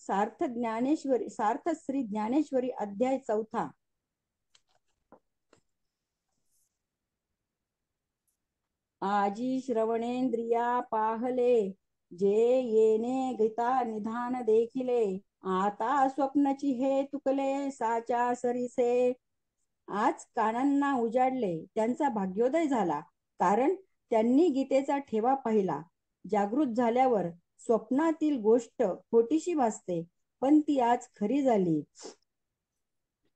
सार्थ श्री ज्ञानेश्वरी अध्याय 4. आजी श्रवणेंद्रिया पाहले, जे येणे गीता निधान देखिले. आता स्वप्नची हे तुकले, साच्या सरीसे. आज कानांना उजाडले, त्यांचा भाग्योदय झाला, कारण त्यांनी गीतेचा ठेवा पाहिला. जागृत झाल्यावर स्वप्नातील गोष्ट खोटीशी भासते, पण ती आज खरी झाली.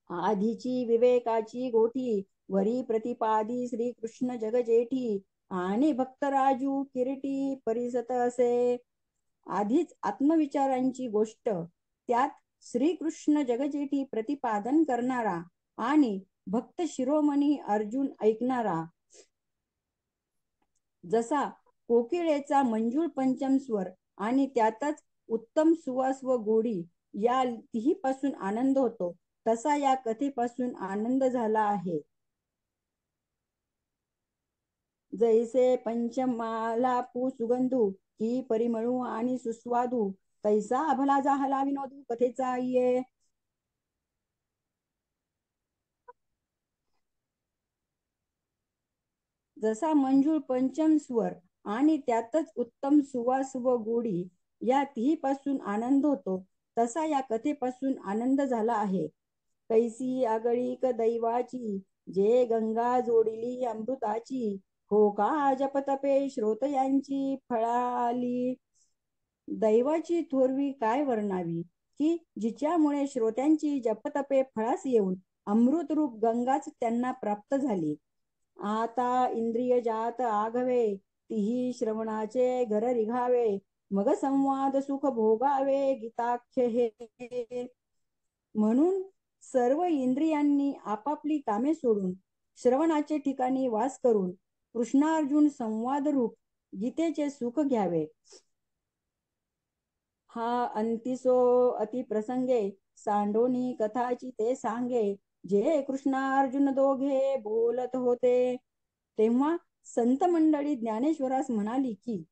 आधीची विवेकाची गोठी, वरी प्रतिपादी श्रीकृष्ण जगजेठी. आणि भक्तराजू किरीटी परिसत असे. आधीच आत्मविचारांची गोष्ट, त्यात श्रीकृष्ण जगजेठी प्रतिपादन करणारा आणि भक्त शिरोमणी अर्जुन ऐकणारा. जसा कोकिळेचा मंजूळ पंचम स्वर आणि त्यातच उत्तम सुवास व गोडी या तिहीपासून आनंद होतो, तसा या कथेपासून आनंद झाला आहे. जैसे पंचमाला सुगंधू, ही परिमळू आणि सुस्वादू, तैसा अभला जाहला विनोदू कथेचा ये. जसा मंजूळ पंचम स्वर आणि त्यातच उत्तम सुवास व गोडी या तिहीपासून आनंद होतो, तसा या कथेपासून आनंद झाला आहे. कैसी आगळीक दैवाची, जे गंगा जोडिली अमृताची. हो का जपतपे श्रोतयांची फळाली. दैवाची थोरवी काय वर्णावी, की जिच्यामुळे श्रोत्यांची जपतपे फळास येऊन अमृतरूप गंगाच त्यांना प्राप्त झाली. आता इंद्रिय जात आघवे, तिही श्रवणाचे घर रिघावे. मग संवाद सुख भोगावे गीताख्य हे. म्हणून सर्व इंद्रियांनी आपापली कामे सोडून श्रवणाचे ठिकाणी वास करून कृष्णार्जुन संवाद रूप गीतेचे सुख घ्यावे. हा अंतिसो अतिप्रसंगे, सांडोनी कथाची ते सांगे. जे कृष्णार्जुन दोघे बोलत होते, तेव्हा संत मंडळी ज्ञानेश्वरास म्हणाली की,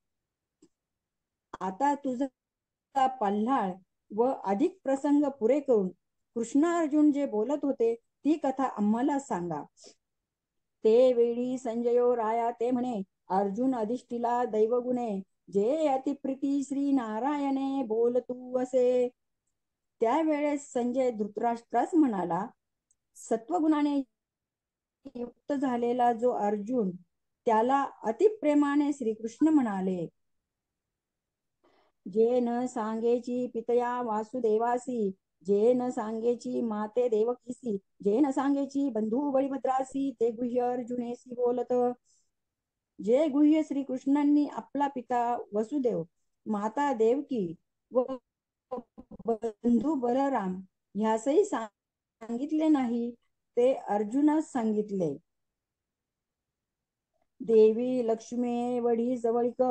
आता तुझा पल्हाळ व अधिक प्रसंग पुरे करून कृष्णार्जुन जे बोलत होते ती कथा आम्हाला सांगा. ते वेळी संजयो राया ते म्हणे, अर्जुन अधिष्ठिला दैवगुणे. जे अतिप्रीती श्री नारायणे बोल तू असे. त्यावेळेस संजय धृतराष्ट्रास म्हणाला, सत्वगुणाने युक्त झालेला जो अर्जुन, त्याला अतिप्रेमाने श्रीकृष्ण म्हणाले. जे न सांगेची पितया वासुदेवासी, जे न सांगेची माते देवकीसी, जे न सांगेची बंधू बळीभद्रासी, ते गुह्य अर्जुनेसी बोलत. जे गुह्य श्रीकृष्णांनी आपला पिता वसुदेव, माता देवकी व बंधू बलराम ह्यासही सांगितले नाही, ते अर्जुनास सांगितले. देवी लक्ष्मी वढी जवळिक,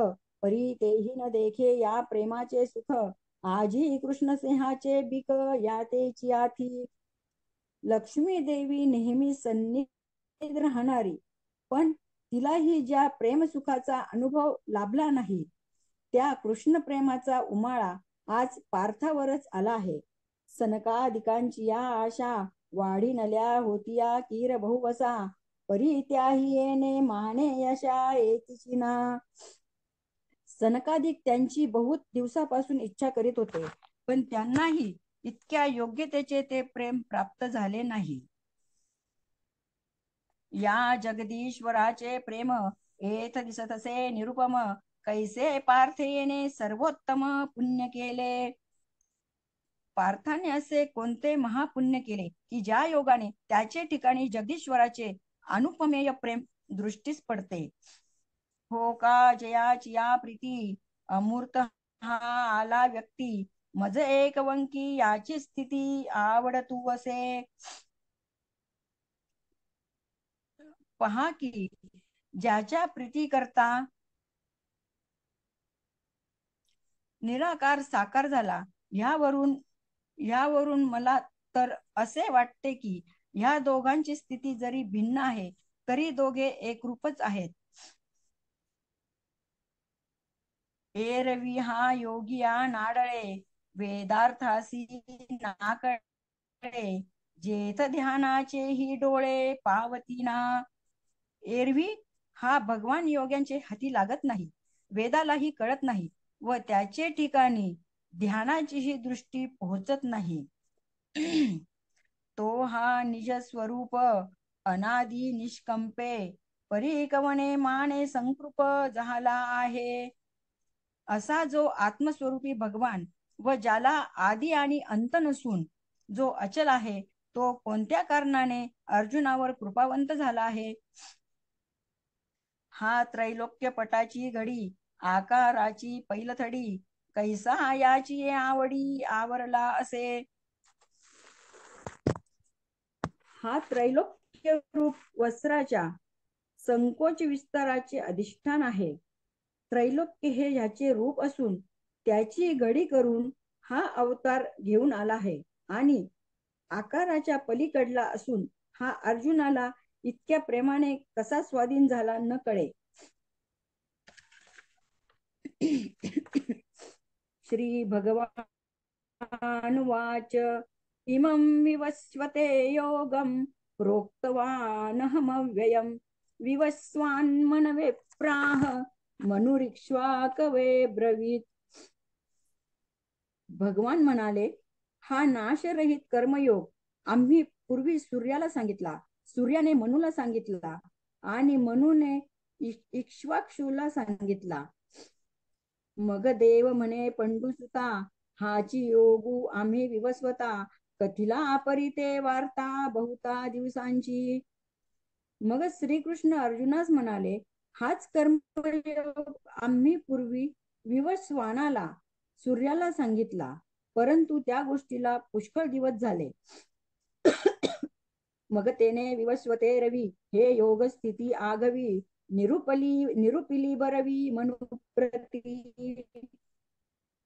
परी तेही न देखे या प्रेमाचे सुख. आजी कृष्ण सिंहाचे बिक, या तेची आथी. लक्ष्मी देवी नेहमी सन्निध राहणारी, पण तिलाही ज्या प्रेमसुखाचा अनुभव लाभला नाही, त्या कृष्ण प्रेमाचा उमाळा आज पार्थावरच आला आहे. सनकादिकांची या आशा, वाढीनल्या होतिया कीर बहुवसा. परी त्याही येणे माने यशा येतीची ना. सनकादिक त्यांची बहुत दिवसापासून इच्छा करीत होते, पण त्यांनाही इतक्या योग्यतेचे ते प्रेम प्राप्त झाले नाही. या जगदीश्वराचे प्रेम एथ दिसतसे निरुपम, कैसे पार्थेने सर्वोत्तम पुण्य केले. पार्थाने असे कोणते महापुण्य केले की ज्या योगाने त्याचे ठिकाणी जगदीश्वराचे अनुपमेय प्रेम दृष्टीस पडते. हो का जयाची या प्रीती, अमूर्त हा आला व्यक्ती. मज एक वंकी याची स्थिती आवड तू असे. पहा की ज्याच्या प्रीती करता निराकार साकार झाला, ह्यावरून मला तर असे वाटते की ह्या दोघांची स्थिती जरी भिन्न आहे, तरी दोघे एकरूपच आहेत. एरवी हा योगिया नाडळे, वेदार्थासी नाकडे, जेथ ध्यानाचे ही डोळे पावतीना. एरवी हा भगवान योग्यांचे हाती लागत नाही, वेदालाही कळत नाही व त्याचे ठिकाणी ध्यानाचीही दृष्टी पोहोचत नाही. तो हा निज स्वरूप अनादि निष्कंपे, परिकवणे माने संकृप झाला आहे. असा जो आत्मस्वरूपी भगवान व ज्याला आदी आणि अंत नसून जो अचल आहे, तो कोणत्या कारणाने अर्जुनावर कृपावंत झाला आहे? हा त्रैलोक्य पटाची घडी, आकाराची पैलथडी, कैसा याची आवडी आवरला असे. हा त्रैलोक्य रूप वस्त्राच्या संकोच विस्ताराचे अधिष्ठान आहे. त्रैलोक्य हे ह्याचे रूप असून त्याची घडी करून हा अवतार घेऊन आला आहे आणि आकाराच्या पलीकडला असून हा अर्जुनाला इतक्या प्रेमाने कसा स्वाधीन झाला न कळे. श्री भगवानुवाच इमं विवस्वते योगं प्रोक्तवानहमव्ययम् विवस्वान्मनवे प्राह मनुरिक्ष्वाकवे ब्रवीत. भगवान म्हणाले, हा नाशरहित कर्मयोग आम्ही पूर्वी सूर्याला सांगितला, सूर्याने मनुला सांगितला आणि मनुने इक्ष्वाकुला सांगितला. मग देव म्हणे पंडुसुता, हाची योगू आम्ही विवस्वता, कथिला अपरिते वार्ता बहुता दिवसांची. मग श्रीकृष्ण अर्जुनास म्हणाले, हाच कर्मयोग आम्ही पूर्वी विवस्वानाला सूर्याला सांगितला, परंतु त्या गोष्टीला पुष्कळ दिवस झाले. मग तेने विवस्वते रवी, हे योग स्थिती आगवी, निरुपिली बरवी मनुप्रती.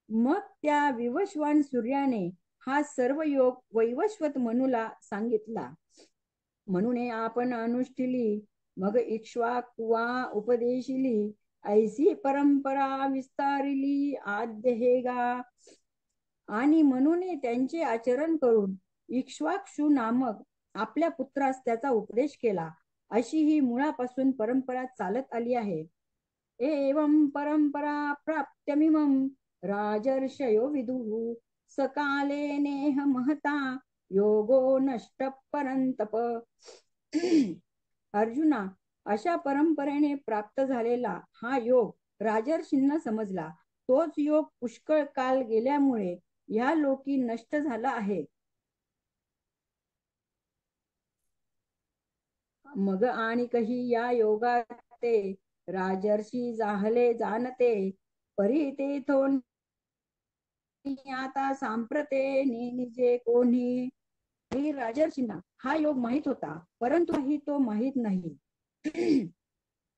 मग त्या विवस्वान सूर्याने हा सर्व योग वैवस्वत मनुला सांगितला. म्हणून आपण अनुष्ठिली, मग इक्ष्वाकुवा उपदेशिली, ऐसी परंपरा विस्तारिली आद्य हे गा. आणि म्हणून त्यांचे आचरण करून इक्ष्वाकु नामक आपल्या पुत्रास त्याचा उपदेश केला. अशी ही मुळापासून परंपरा चालत आली आहे. एवं परंपरा प्राप्त्यमिमं राजर्षयो विदुः, सकाले नेह महता योगो नष्ट परंतप. अर्जुना, अशा परंपरेने प्राप्त झालेला हा योग राजर्षींना समजला. तोच योग पुष्कळ काल गेल्यामुळे ह्या लोकी नष्ट झाला आहे. मग आणि कही या योगात ते राजर्षी जाहले जाणते, परी ते थोन आता सांप्रते निजे कोणी. राजर्षींना हा योग माहित होता, परंतु ही तो माहित नाही.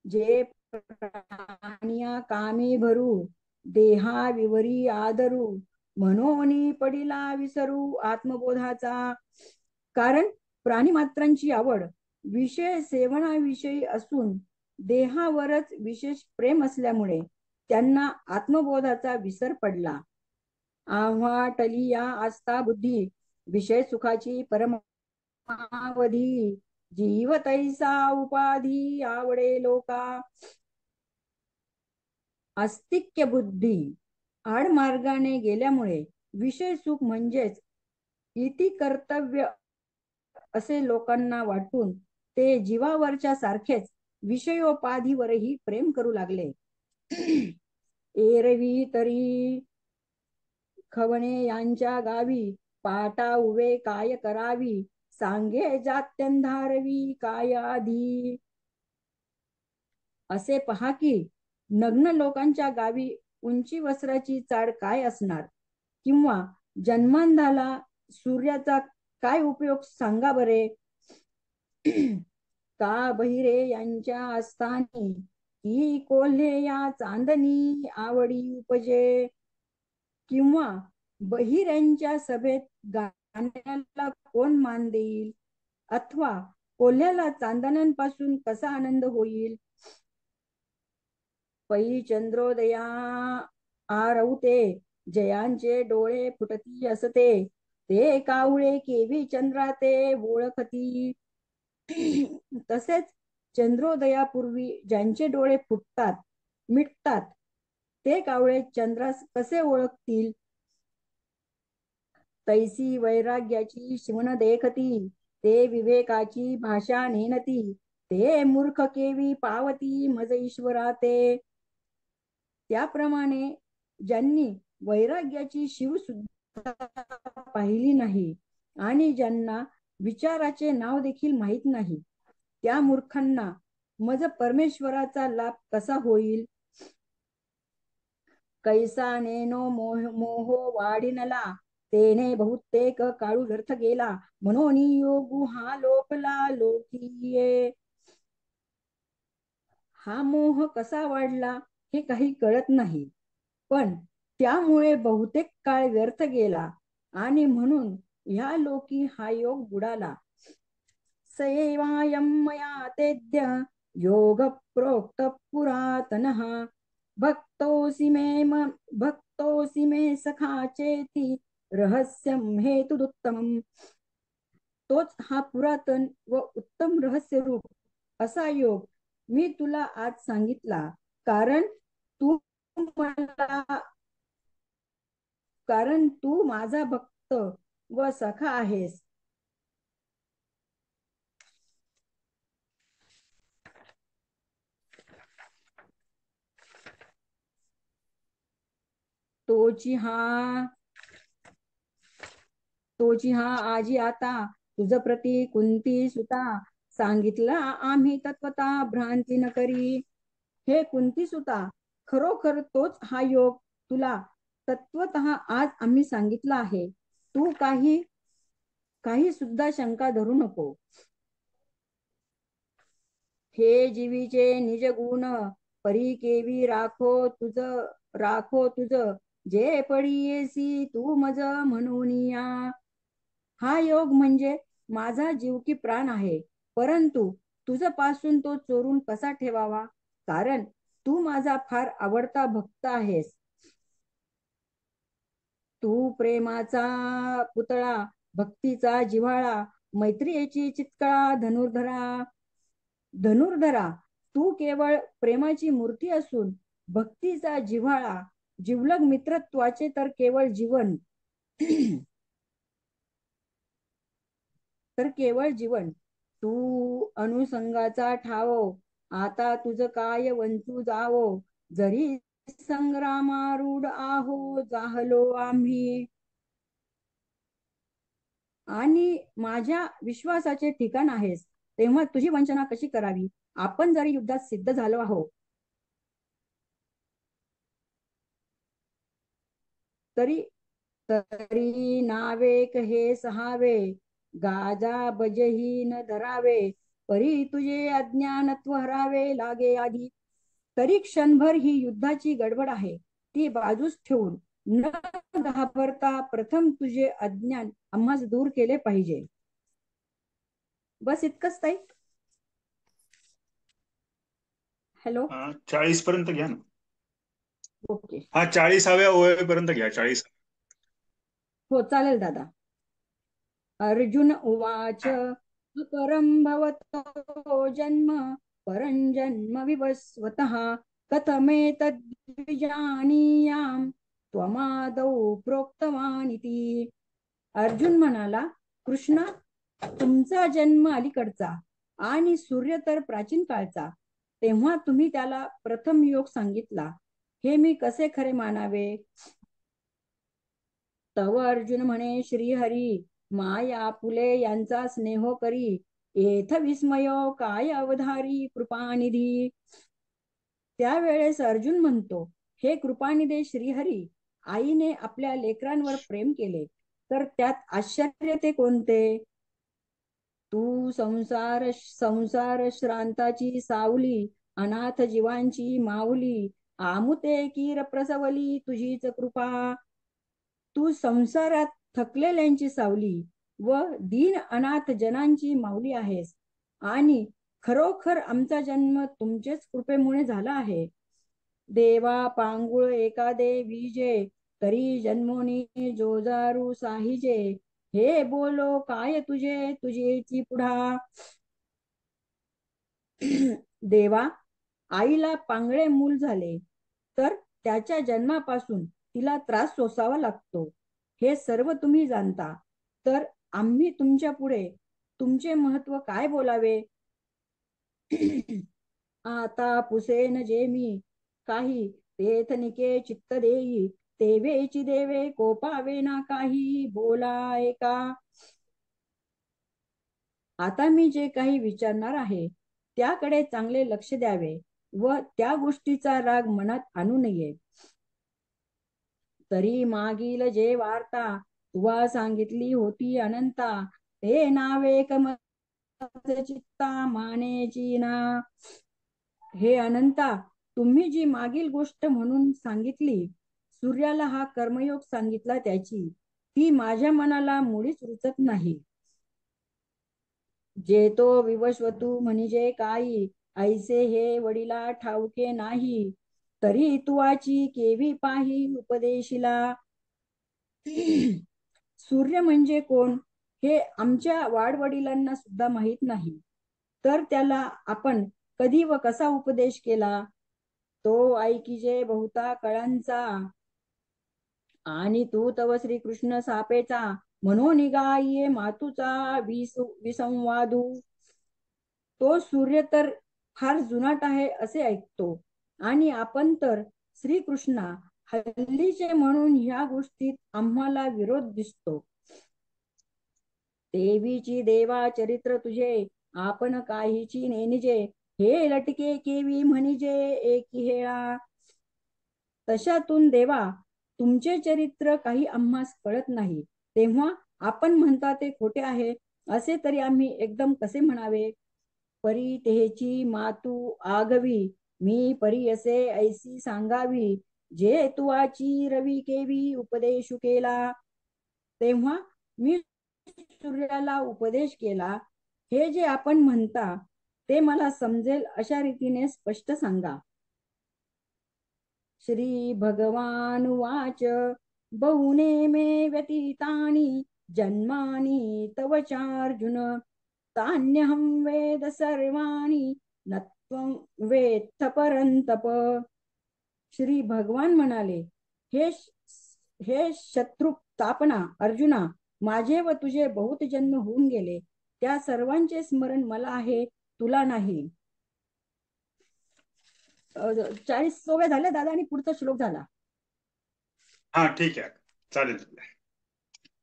जे प्राणिया कामी भरू, देहा विवरी आदरू, म्हणून पडिला विसरू आत्मबोधाचा. कारण प्राणी मात्रांची आवड विषय सेवनाविषयी असून देहावरच विशेष प्रेम असल्यामुळे त्यांना आत्मबोधाचा विसर पडला. आव्हाटली या आस्था बुद्धी, विषय सुखाची परमावधी, जीव तैसा उपाधी आवडे लोका. आस्तिक्य बुद्धी आडमार्गाने गेल्यामुळे विषय सुख म्हणजेच इति कर्तव्य असे लोकांना वाटून ते जीवावरच्या सारखेच विषयोपाधीवरही प्रेम करू लागले. एरवी तरी खवणे यांच्या गावी, पाटा उवे काय करावी, सांगे जात्यंधारवी काय आधी. असे पहा की नग्न लोकांच्या गावी उंची वस्त्राची चाड काय असणार, किंवा जन्मांधाला सूर्याचा काय उपयोग सांगा बरे. का बहिरे यांच्या आस्थानी, ही कोल्हे या चांदणी आवडी उपजे. किंवा बहिऱ्यांच्या सभेत गाण्याला कोण मान देईल, अथवा कोल्ह्याला चांदण्यांपासून कसा आनंद होईल. पै चंद्रोदया आरवते, जयांचे डोळे फुटती असते, ते कावळे केवी चंद्रा ते ओळखती. तसेच चंद्रोदयापूर्वी ज्यांचे डोळे फुटतात मिटतात, ते कावळे चंद्रास कसे ओळखतील. तैसी वैराग्याची शिवण देखती, ते विवेकाची भाषा नेनती, ते मूर्ख केवी पावती मज ईश्वरा ते. त्याप्रमाणे ज्यांनी वैराग्याची शिव सुद्धा पाहिली नाही आणि ज्यांना विचाराचे नाव देखील माहीत नाही, त्या मूर्खांना मज परमेश्वराचा लाभ कसा होईल. कैसा नेनो मोहो वाढिनला, तेने बहुतेक काळू व्यर्थ गेला, म्हणून योगू हा लोकला लोकीये. हा मोह कसा वाढला हे काही कळत नाही, पण त्यामुळे बहुतेक काळ व्यर्थ गेला आणि म्हणून ह्या लोकी हा योग बुडाला. सैवायं मया तेद्य योग प्रोक्त पुरातनः, भक्तोऽसि मे सखा चेती, रहस्यं हेतुदुत्तमम्. तोच हा पुरातन व उत्तम रहस्य रूप असा योग मी तुला आज सांगितला, कारण तू मला कारण तू माझा भक्त व सखा आहेस. तोची हा आजी आता तुझ प्रती कुंती सुता, सांगितला आम्ही तत्वता भ्रांती न करी. हे कुंती सुता, खरोखर तोच हा योग तुला तत्वतः आज आम्ही सांगितला आहे. तू काही सुद्धा शंका धरू नको. हे जीवीचे निज गुण, परी केवी राखो तुझ, जे पडियेसी तू मज म्हणून या. हा योग म्हणजे माझा जीव की प्राण आहे, परंतु तुझ पासून तो चोरून कसा ठेवावा, कारण तू माझा फार आवडता भक्त आहेस. तू प्रेमाचा पुतळा, भक्तीचा जिव्हाळा, मैत्रियेची चित्कळा धनुर्धरा, तू केवळ प्रेमाची मूर्ती असून भक्तीचा जिव्हाळा, जिवलग मित्रत्वाचे तर केवळ जीवन. तू अनुसंगाचा ठावो, आता तुझ काय वंचू जावो, जरी संग्रामारूढ आहो जाहलो आम्ही. आणि माझ्या विश्वासाचे ठिकाण आहेस, तेव्हा तुझी वंचना कशी करावी. आपण जरी युद्धात सिद्ध झालो आहोत, तरी तरी नावेक हे सहावे, गाजा बजही न धरावे, परी तुझे अज्ञानत्व हरावे लागे आधी. तरी क्षणभर ही युद्धाची गडबड आहे, ती बाजूस ठेवून न घाबरता प्रथम तुझे अज्ञान आम्हास दूर केले पाहिजे. बस इतकंच ताई. हॅलो. 40 पर्यंत घ्या ना. ओके. हा 40व्या ओळीपर्यंत घ्या. 40. हो चालेल दादा. अर्जुन उवाच परं भवतो जन्म परंजन्म विवस्वतः, कथमेतद्विजानीयां त्वमादौ प्रोक्तवानिति. अर्जुन म्हणाला, कृष्णा, तुमचा जन्म अलीकडचा आणि सूर्य तर प्राचीन काळचा, तेव्हा तुम्ही त्याला प्रथम योग सांगितला, हे मी कसे खरे मानावे. तव अर्जुन म्हणे, श्रीहरी माया फुले यांचा स्नेह करी, येथ विस्मयो काय अवधारी कृपानिधी. त्यावेळेस अर्जुन म्हणतो, हे कृपानिधे श्रीहरी, आईने आपल्या लेकरांवर प्रेम केले, तर त्यात आश्चर्य ते कोणते. तू संसार श्रांताची सावली, अनाथ जीवांची माऊली, आमुते कीर प्रसवली तुझीच कृपा. तू संसारात थकलेल्यांची सावली व दीन अनाथ जनांची माऊली आहेस, आणि खरोखर आमचा जन्म तुमचेच कृपेमुळे झाला आहे. देवा पांगुळ एकादे विजे, तरी जन्मोनी जोजारू साहिजे, हे बोलो काय तुझे तुझेची पुढा. देवा, आईला पांगळे मूल झाले तर त्याच्या जन्मापासून तिला त्रास सोसावा लागतो, हे सर्व तुम्ही जाणता. तर आम्ही तुमच्या पुढे तुमचे महत्व काय बोलावे. आता पुसेन जे मी काही, तेथनिके चित्त देई, तेवेची देवे कोपावे ना काही, बोलाय का. आता मी जे काही विचारणार आहे त्याकडे चांगले लक्ष द्यावे व त्या गोष्टीचा राग मनात आणू नये. तरी मागील जे वार्ता तुवा सांगितली होती अनंता, ते नावे चित्ता मानेची ना. हे अनंता, तुम्ही जी मागील गोष्ट म्हणून सांगितली, सूर्याला हा कर्मयोग सांगितला त्याची, ती माझ्या मनाला मुळीच रुचत नाही. जे तो विवस्वतू म्हणजे काही, ऐसे हे वडिला ठाऊके नाही, तरी तुवाची केवी पाही उपदेशिला. सूर्य म्हणजे कोण हे आमच्या वाडवडिलांना सुद्धा माहित नाही, तर त्याला आपण कधी व कसा उपदेश केला. तो ऐकिजे बहुता कळांचा, आणि तू तव श्रीकृष्ण सापेचा, म्हणून गाये मातूचा विसंवादू. तो सूर्य तर फार जुनाट आहे असे ऐकतो, आणि आपण तर श्रीकृष्णा हल्लीचे म्हणून ह्या गोष्टीत आम्हाला विरोध दिसतो. देवीची देवा चरित्र तुझे, आपण काहीची नेनिजे, हे लटके केवी म्हणिजे एकी हेळा. तशातून देवा तुमचे चरित्र काही आम्हास कळत नाही, तेव्हा आपण म्हणता ते खोटे आहे असे तरी आम्ही एकदम कसे म्हणावे. परी तेची मातू आगवी, मी परी असे ऐसी सांगावी, जे तुवाची रवी केवी उपदेशु केला. तेव्हा मी सूर्याला उपदेश केला, हे जे आपण म्हणता ते मला समजेल अशा रीतीने स्पष्ट सांगा. श्री भगवान वाच, बहुने मे व्यतीतानि जन्मानि तव चार्जुन, तान्यहं वेद सर्वाणि न त्वं वेत्थ परंतप. श्री भगवान म्हणाले, हे हे शत्रु तापना अर्जुना, माझे व तुझे बहुत जन्म होऊन गेले, त्या सर्वांचे स्मरण मला आहे, तुला नाही. 40 झाले दादा, आणि पुढचा श्लोक झाला. हा ठीक आहे, चालेल.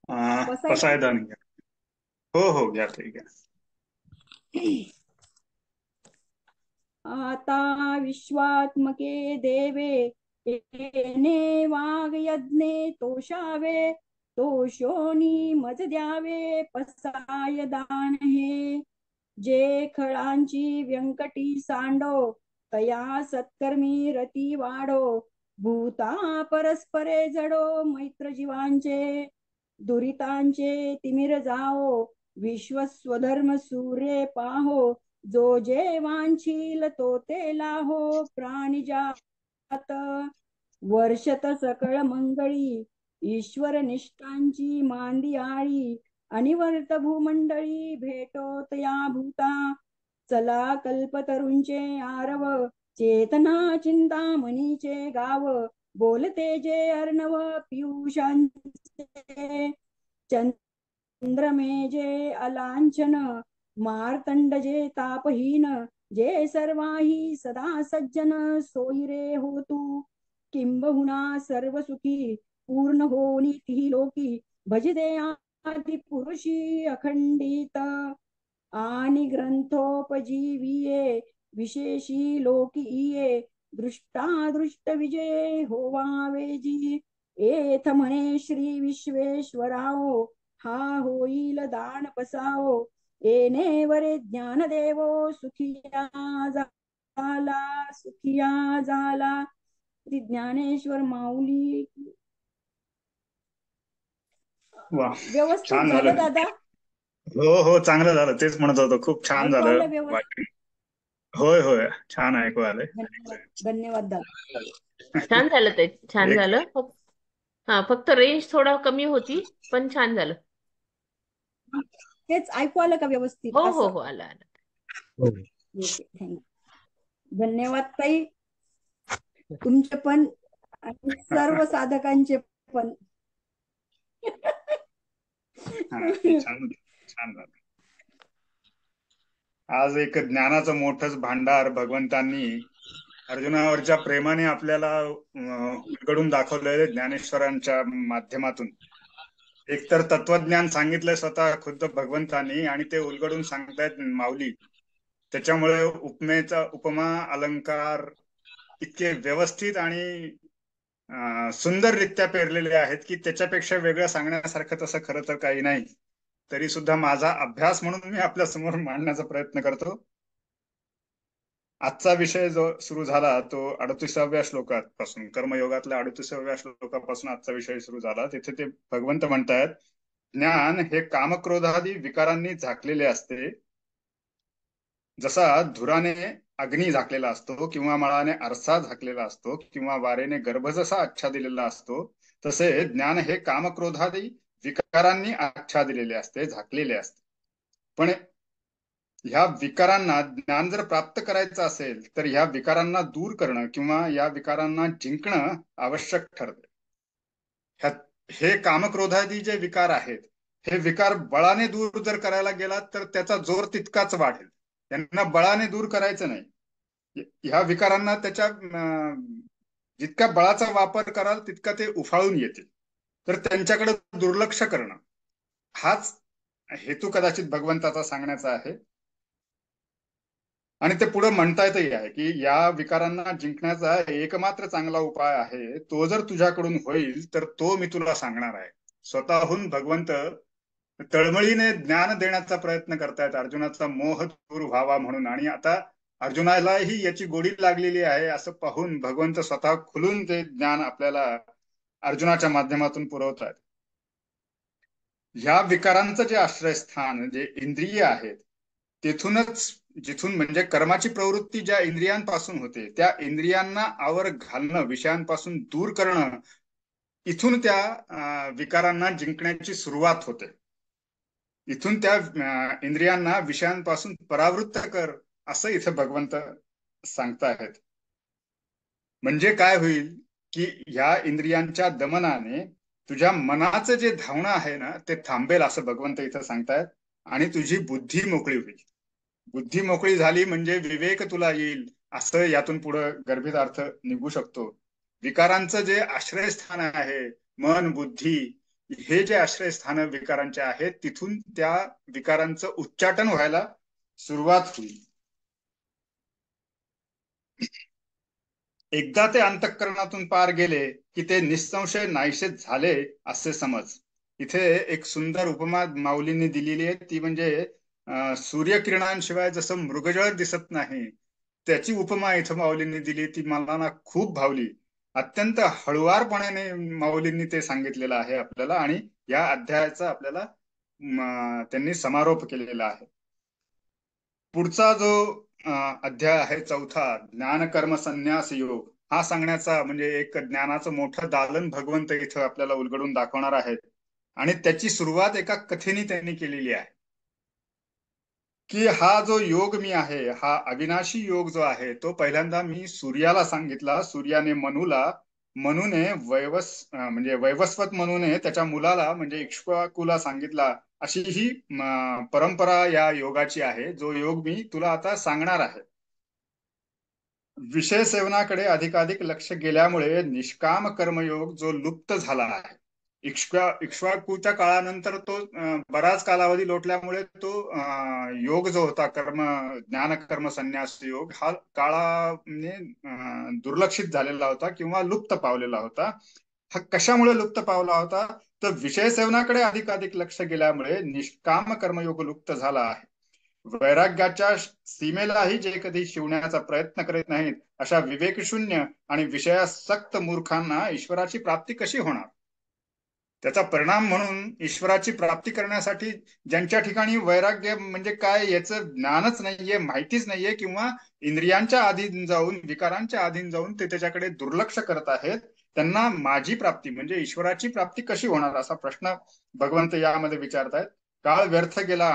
बसायचं बसायदा नाही. हो हो, घ्या ठीक आहे. आता विश्वात्मके देवे, येणे वाघ यज्ञे तोषावे, तोषोनी मज द्यावे पसाय दान हे. जे खळांची व्यंकटी सांडो, तया सत्कर्मी रती वाढो, भूता परस्परे जडो मैत्र जीवांचे, दुरितांचे तिमिर जाओ, विश्वस्वधर्म सूर्ये पाहो, जो जे वांछील तो ते लाहो प्राणिजात. वर्षत सकळ मंगळी, ईश्वर निष्ठांची मांदियाळी, अनिवर्त भूमंडळी भेटोत या भूता. चला कल्पतरूंचे आरव, चेतना चिंतामणीचे गाव, बोलते जे अर्णव पियुषांचे, चंद्रमे जे अलांछन, मार्तंड जे तापहीन, जे सर्वाही सदा सज्जन, सोयरे हो तू. किंबहुना सर्व सुखी पूर्ण होनी ती लोकी, भजदे आदि पुरुषी अखंडित, आणि ग्रंथोपजीविये विशेषी लोकीये, दृष्टादृष्ट विजये होवावेजी. एथ म्हणे श्री विश्वेश्वराओ, हा होईल दान पसाओ, येणे वरे ज्ञान देवो, सुखिया झाला सुखिया झाला. श्री ज्ञानेश्वर माऊली. वा, व्यवस्थित छान झालं झालं. दादा. हो हो, चांगलं झालं, तेच म्हणत होतो, खूप छान ऐकू झालं. आलं व्यवस्थित. होय होय, छान ऐकू आलंय. धन्यवाद धन्यवाद दादा. छान झालं ते, छान एक झालं. हा, फक्त रेंज थोडा कमी होती, पण छान झालं. तेच ऐकू आलं का व्यवस्थित हो हो असं? हो, आलं आलं. Okay, thank you. धन्यवाद ताई, तुमचे पण आणि सर्व साधकांचे पण. हा, ते छान छान झालं. आज एक ज्ञानाचं मोठंच भांडार भगवंतांनी अर्जुनावरच्या प्रेमाने आपल्याला उलगडून दाखवलंय ज्ञानेश्वरांच्या माध्यमातून. एकतर तत्वज्ञान सांगितलंय स्वतः खुद्द भगवंतांनी, आणि ते उलगडून सांगतायत माऊली. त्याच्यामुळे उपमेचा उपमा अलंकार इतके व्यवस्थित आणि सुंदररित्या पेरलेले आहेत की त्याच्यापेक्षा वेगळं सांगण्यासारखं तसं खरं तर काही नाही. तरी सुद्धा माझा अभ्यास म्हणून मी आपल्या समोर मांडण्याचा प्रयत्न करतो. आजचा विषय जो सुरू झाला तो 38व्या श्लोकापासून, कर्मयोगातल्या 38व्या श्लोकापासून आजचा विषय सुरू झाला. तिथे ते भगवंत म्हणतायत, ज्ञान हे कामक्रोधादी विकारांनी झाकलेले असते. जसा धुराने अग्नी झाकलेला असतो, किंवा मळाने आरसा झाकलेला असतो, किंवा वारेने गर्भ जसा आच्छादिलेला असतो, तसे ज्ञान हे कामक्रोधादी विकारांनी आच्छादिलेले असते, झाकलेले असते. पण ह्या विकारांना ज्ञान जर प्राप्त करायचं असेल तर ह्या विकारांना दूर करणं किंवा या विकारांना जिंकणं आवश्यक ठरते. हे कामक्रोधादी जे विकार आहेत, हे विकार बळाने दूर जर करायला गेला तर त्याचा जोर तितकाच वाढेल. त्यांना बळाने दूर करायचं नाही. ह्या विकारांना त्याच्या जितका बळाचा वापर कराल तितका ते उफाळून येतील. तर त्यांच्याकडे दुर्लक्ष करणं हाच हेतू कदाचित भगवंताचा सांगण्याचा आहे. आणि ते पुढे म्हणता येतही आहे की या विकारांना जिंकण्याचा एकमात्र चांगला उपाय आहे, तो जर तुझ्याकडून होईल तर तो मी तुला सांगणार आहे. स्वतःहून भगवंत तळमळीने ज्ञान देण्याचा प्रयत्न करतायत, अर्जुनाचा मोह दूर व्हावा म्हणून. आणि आता अर्जुनालाही याची गोडी लागलेली आहे असं पाहून भगवंत स्वतः खुलून ते ज्ञान आपल्याला अर्जुनाच्या माध्यमातून पुरवतात. ह्या विकारांचं जे आश्रयस्थान जे इंद्रिय आहेत, तिथूनच जिथून म्हणजे कर्माची प्रवृत्ती ज्या इंद्रियांपासून होते, त्या इंद्रियांना आवर घालणं, विषयांपासून दूर करणं, इथून त्या विकारांना जिंकण्याची सुरुवात होते. इथून त्या इंद्रियांना विषयांपासून परावृत्त कर, असं इथं भगवंत सांगतायत. म्हणजे काय होईल की ह्या इंद्रियांच्या दमनाने तुझ्या मनाचं जे धावणं आहे ना ते थांबेल, असं भगवंत इथं सांगतायत. आणि तुझी बुद्धी मोकळी होईल. बुद्धी मोकळी झाली म्हणजे विवेक तुला येईल, असं यातून पुढे गर्भित अर्थ निघू शकतो. विकारांचं जे आश्रयस्थान आहे, मन बुद्धी, हे जे आश्रयस्थान विकारांचे आहेत, तिथून त्या विकारांचं उच्चाटन व्हायला सुरुवात होईल. एकदा ते अंतःकरणातून पार गेले की ते निसंशय नाहीशेच झाले असे समज. इथे एक सुंदर उपमा माऊलींनी दिलेली आहे, ती म्हणजे सूर्यकिरणांशिवाय जसं मृगजळ दिसत नाही, त्याची उपमा इथं माऊलींनी दिली. ती मला ना खूप भावली. अत्यंत हळुवारपणाने माऊलींनी ते सांगितलेलं आहे आपल्याला, आणि या अध्यायाचा आपल्याला त्यांनी समारोप केलेला आहे. पुढचा जो अध्याय आहे चौथा, ज्ञान कर्म संन्यास योग, हा सांगण्याचा म्हणजे एक ज्ञानाचं मोठं दालन भगवंत इथं आपल्याला उलगडून दाखवणार आहेत. आणि त्याची सुरुवात एका कथेने त्यांनी केलेली आहे की हा जो योग मी आहे, हा अविनाशी योग जो आहे, तो पहिल्यांदा मी सूर्याला सांगितला. सूर्याने मनूला, मनूने म्हणजे वैवस्वत मनूने त्याच्या मुलाला म्हणजे इक्ष्वाकुला सांगितला. अशी ही परंपरा या योगाची आहे, जो योग मी तुला आता सांगणार आहे. विषय सेवनाकडे अधिकाधिक लक्ष गेल्यामुळे निष्काम कर्मयोग जो लुप्त झाला आहे, इक्ष्वाकूच्या काळानंतर तो बराच कालावधी लोटल्यामुळे तो योग जो होता ज्ञान कर्म संन्यास योग, हा काळाने दुर्लक्षित झालेला होता किंवा लुप्त पावलेला होता. हा कशामुळे लुप्त पावला होता? तर विषय सेवनाकडे अधिकाधिक लक्ष गेल्यामुळे निष्काम कर्मयोग लुप्त झाला आहे. वैराग्याच्या सीमेलाही जे कधी शिवण्याचा प्रयत्न करीत नाहीत, अशा विवेकशून्य आणि विषयासक्त मूर्खांना ईश्वराची प्राप्ती कशी होणार? त्याचा परिणाम म्हणून ईश्वराची प्राप्ती करण्यासाठी ज्यांच्या ठिकाणी वैराग्य म्हणजे काय याचं ज्ञानच नाहीये, माहितीच नाहीये, किंवा इंद्रियांच्या अधीन जाऊन, विकारांच्या अधीन जाऊन ते त्याच्याकडे दुर्लक्ष करत आहेत, त्यांना माझी प्राप्ती म्हणजे ईश्वराची प्राप्ती कशी होणार असा प्रश्न भगवंत यामध्ये विचारतायत. काळ व्यर्थ गेला